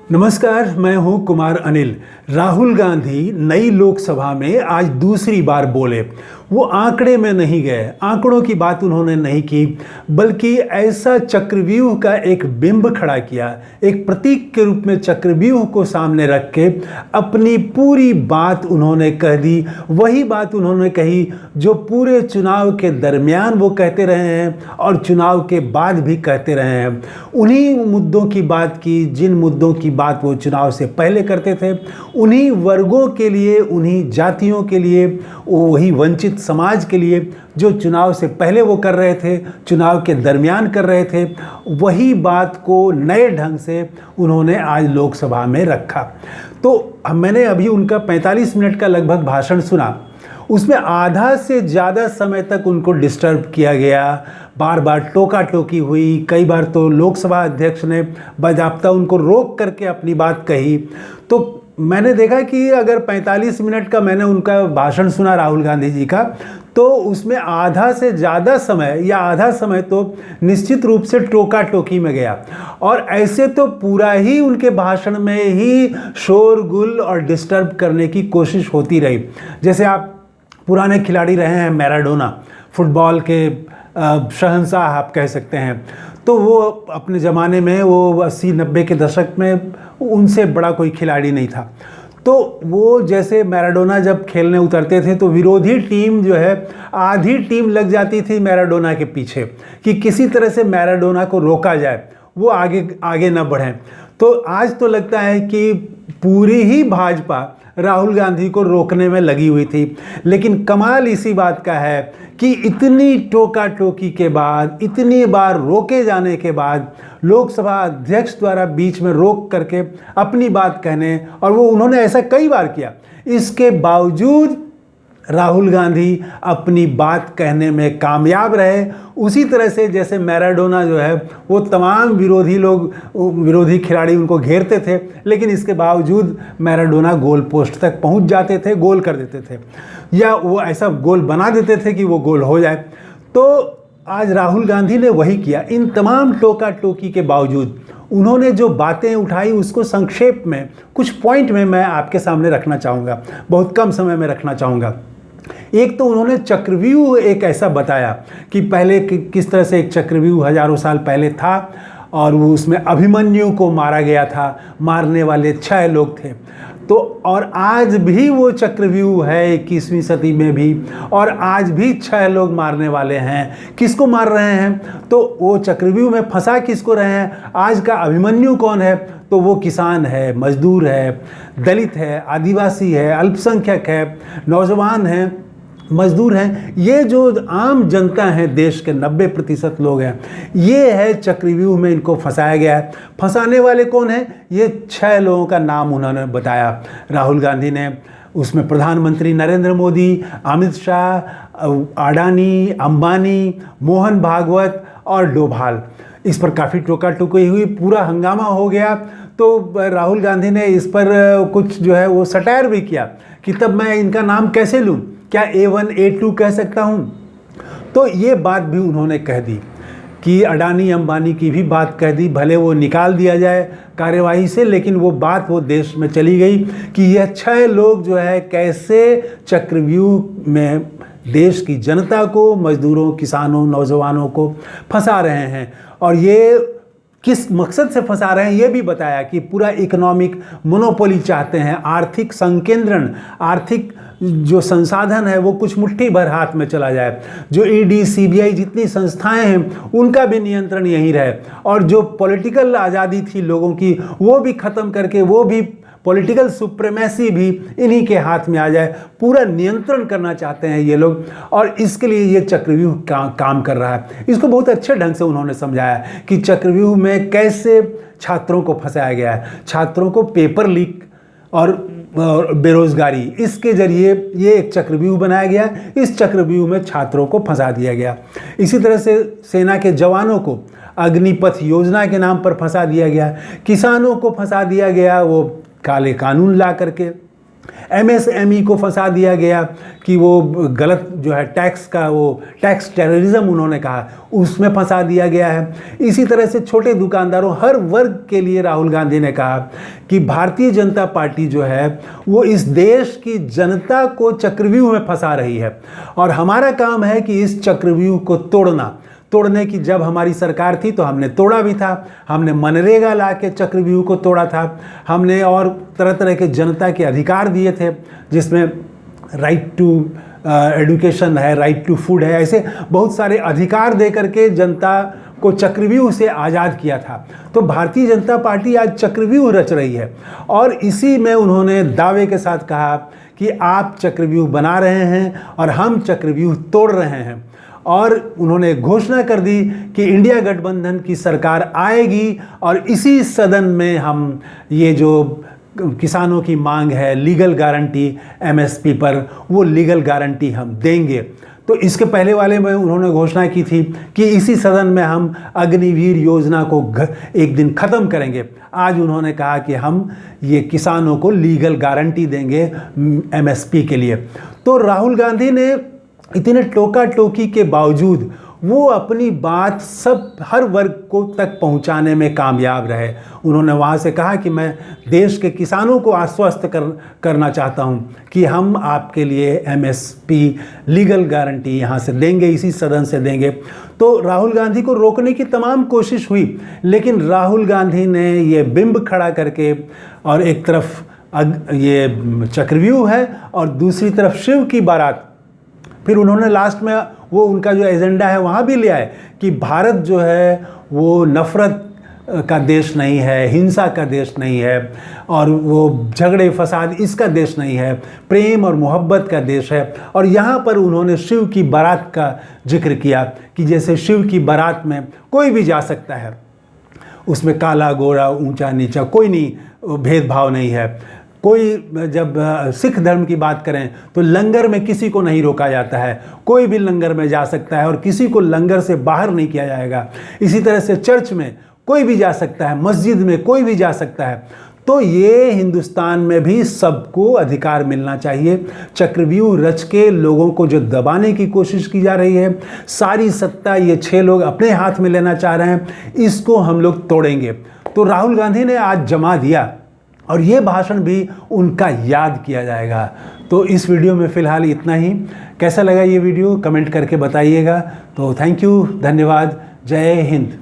नमस्कार, मैं हूं कुमार अनिल। राहुल गांधी नई लोकसभा में आज दूसरी बार बोले। वो आंकड़े में नहीं गए, आंकड़ों की बात उन्होंने नहीं की, बल्कि ऐसा चक्रव्यूह का एक बिंब खड़ा किया, एक प्रतीक के रूप में चक्रव्यूह को सामने रख के अपनी पूरी बात उन्होंने कह दी। वही बात उन्होंने कही जो पूरे चुनाव के दरमियान वो कहते रहे हैं और चुनाव के बाद भी कहते रहे हैं। उन्हीं मुद्दों की बात की जिन मुद्दों की बात वो चुनाव से पहले करते थे। उन्हीं वर्गों के लिए, उन्हीं जातियों के लिए, वही वंचित समाज के लिए जो चुनाव से पहले वो कर रहे थे, चुनाव के दरमियान कर रहे थे, वही बात को नए ढंग से उन्होंने आज लोकसभा में रखा। तो मैंने अभी उनका 45 मिनट का लगभग भाषण सुना। उसमें आधा से ज़्यादा समय तक उनको डिस्टर्ब किया गया, बार बार टोका टोकी हुई। कई बार तो लोकसभा अध्यक्ष ने बाज़ाब्ता उनको रोक करके अपनी बात कही। तो मैंने देखा कि अगर 45 मिनट का मैंने उनका भाषण सुना राहुल गांधी जी का, तो उसमें आधा से ज़्यादा समय या आधा समय तो निश्चित रूप से टोका टोकी में गया। और ऐसे तो पूरा ही उनके भाषण में ही शोरगुल और डिस्टर्ब करने की कोशिश होती रही। जैसे आप पुराने खिलाड़ी रहे हैं, मैराडोना, फुटबॉल के शहंशाह आप कह सकते हैं। तो वो अपने ज़माने में वो 80-90 के दशक में उनसे बड़ा कोई खिलाड़ी नहीं था। तो वो जैसे मैराडोना जब खेलने उतरते थे तो विरोधी टीम जो है, आधी टीम लग जाती थी मैराडोना के पीछे कि किसी तरह से मैराडोना को रोका जाए, वो आगे आगे न बढ़ें। तो आज तो लगता है कि पूरी ही भाजपा राहुल गांधी को रोकने में लगी हुई थी। लेकिन कमाल इसी बात का है कि इतनी टोका टोकी के बाद, इतनी बार रोके जाने के बाद, लोकसभा अध्यक्ष द्वारा बीच में रोक करके अपनी बात कहने, और वो उन्होंने ऐसा कई बार किया, इसके बावजूद राहुल गांधी अपनी बात कहने में कामयाब रहे। उसी तरह से जैसे मैराडोना जो है वो तमाम विरोधी खिलाड़ी उनको घेरते थे, लेकिन इसके बावजूद मैराडोना गोल पोस्ट तक पहुंच जाते थे, गोल कर देते थे, या वो ऐसा गोल बना देते थे कि वो गोल हो जाए। तो आज राहुल गांधी ने वही किया। इन तमाम टोका टोकी के बावजूद उन्होंने जो बातें उठाई उसको संक्षेप में कुछ पॉइंट में मैं आपके सामने रखना चाहूँगा, बहुत कम समय में रखना चाहूँगा। एक तो उन्होंने चक्रव्यूह एक ऐसा बताया कि पहले किस तरह से एक चक्रव्यूह हजारों साल पहले था और वो उसमें अभिमन्यु को मारा गया था, मारने वाले 6 लोग थे। तो और आज भी वो चक्रव्यूह है 21वीं सदी में भी, और आज भी 6 लोग मारने वाले हैं। किसको मार रहे हैं? तो वो चक्रव्यूह में फंसा किसको रहे हैं? आज का अभिमन्यु कौन है? तो वो किसान है, मजदूर है, दलित है, आदिवासी है, अल्पसंख्यक है, नौजवान हैं, मजदूर हैं। ये जो आम जनता है, देश के 90% लोग हैं, ये है चक्रव्यूह में इनको फंसाया गया है। फंसाने वाले कौन हैं? ये 6 लोगों का नाम उन्होंने बताया राहुल गांधी ने। उसमें प्रधानमंत्री नरेंद्र मोदी, अमित शाह, अडानी, अंबानी, मोहन भागवत और डोभाल। इस पर काफ़ी टोका टोकी हुई, पूरा हंगामा हो गया। तो राहुल गांधी ने इस पर कुछ जो है वो सटायर भी किया कि तब मैं इनका नाम कैसे लूँ, क्या A1 A2 कह सकता हूँ? तो ये बात भी उन्होंने कह दी कि अडानी अंबानी की भी बात कह दी। भले वो निकाल दिया जाए कार्यवाही से, लेकिन वो बात वो देश में चली गई कि यह 6 लोग जो है कैसे चक्रव्यूह में देश की जनता को, मजदूरों, किसानों, नौजवानों को फंसा रहे हैं। और ये किस मकसद से फंसा रहे हैं ये भी बताया कि पूरा इकोनॉमिक मोनोपोली चाहते हैं, आर्थिक संकेंद्रण, आर्थिक जो संसाधन है वो कुछ मुट्ठी भर हाथ में चला जाए। जो ईडी, सीबीआई जितनी संस्थाएं हैं उनका भी नियंत्रण यहीं रहे, और जो पॉलिटिकल आज़ादी थी लोगों की वो भी ख़त्म करके, वो भी पॉलिटिकल सुप्रीमेसी भी इन्हीं के हाथ में आ जाए। पूरा नियंत्रण करना चाहते हैं ये लोग, और इसके लिए ये चक्रव्यूह काम कर रहा है। इसको बहुत अच्छे ढंग से उन्होंने समझाया कि चक्रव्यूह में कैसे छात्रों को फंसाया गया है। छात्रों को पेपर लीक और बेरोजगारी, इसके जरिए ये एक चक्रव्यूह बनाया गया। इस चक्रव्यूह में छात्रों को फंसा दिया गया। इसी तरह से सेना के जवानों को अग्निपथ योजना के नाम पर फंसा दिया गया, किसानों को फंसा दिया गया वो काले कानून ला करके, MSME को फंसा दिया गया कि वो गलत जो है टैक्स का, वो टैक्स टेररिज्म उन्होंने कहा, उसमें फंसा दिया गया है। इसी तरह से छोटे दुकानदारों, हर वर्ग के लिए राहुल गांधी ने कहा कि भारतीय जनता पार्टी जो है वो इस देश की जनता को चक्रव्यूह में फंसा रही है और हमारा काम है कि इस चक्रव्यूह को तोड़ने की जब हमारी सरकार थी तो हमने तोड़ा भी था। हमने मनरेगा ला के चक्रव्यूह को तोड़ा था। हमने और तरह तरह के जनता के अधिकार दिए थे, जिसमें राइट टू एजुकेशन है, राइट टू फूड है, ऐसे बहुत सारे अधिकार दे करके जनता को चक्रव्यूह से आज़ाद किया था। तो भारतीय जनता पार्टी आज चक्रव्यूह रच रही है और इसी में उन्होंने दावे के साथ कहा कि आप चक्रव्यूह बना रहे हैं और हम चक्रव्यूह तोड़ रहे हैं। और उन्होंने घोषणा कर दी कि इंडिया गठबंधन की सरकार आएगी और इसी सदन में हम ये जो किसानों की मांग है लीगल गारंटी MSP पर, वो लीगल गारंटी हम देंगे। तो इसके पहले वाले में उन्होंने घोषणा की थी कि इसी सदन में हम अग्निवीर योजना को एक दिन ख़त्म करेंगे। आज उन्होंने कहा कि हम ये किसानों को लीगल गारंटी देंगे MSP के लिए। तो राहुल गांधी ने इतने टोका टोकी के बावजूद वो अपनी बात हर वर्ग को तक पहुंचाने में कामयाब रहे। उन्होंने वहाँ से कहा कि मैं देश के किसानों को आश्वस्त करना चाहता हूँ कि हम आपके लिए MSP लीगल गारंटी यहाँ से देंगे, इसी सदन से देंगे। तो राहुल गांधी को रोकने की तमाम कोशिश हुई, लेकिन राहुल गांधी ने ये बिंब खड़ा करके, और एक तरफ ये चक्रव्यूह है और दूसरी तरफ शिव की बारात, फिर उन्होंने लास्ट में वो उनका जो एजेंडा है वहाँ भी लिया है कि भारत जो है वो नफ़रत का देश नहीं है, हिंसा का देश नहीं है और वो झगड़े फसाद इसका देश नहीं है, प्रेम और मोहब्बत का देश है। और यहाँ पर उन्होंने शिव की बारात का जिक्र किया कि जैसे शिव की बारात में कोई भी जा सकता है, उसमें काला गोरा ऊंचा नीचा कोई नहीं, भेदभाव नहीं है। कोई जब सिख धर्म की बात करें तो लंगर में किसी को नहीं रोका जाता है, कोई भी लंगर में जा सकता है और किसी को लंगर से बाहर नहीं किया जाएगा। इसी तरह से चर्च में कोई भी जा सकता है, मस्जिद में कोई भी जा सकता है। तो ये हिंदुस्तान में भी सबको अधिकार मिलना चाहिए। चक्रव्यूह रच के लोगों को जो दबाने की कोशिश की जा रही है, सारी सत्ता ये 6 लोग अपने हाथ में लेना चाह रहे हैं, इसको हम लोग तोड़ेंगे। तो राहुल गांधी ने आज जमा दिया और ये भाषण भी उनका याद किया जाएगा। तो इस वीडियो में फ़िलहाल इतना ही। कैसा लगा ये वीडियो कमेंट करके बताइएगा। तो थैंक यू, धन्यवाद, जय हिंद।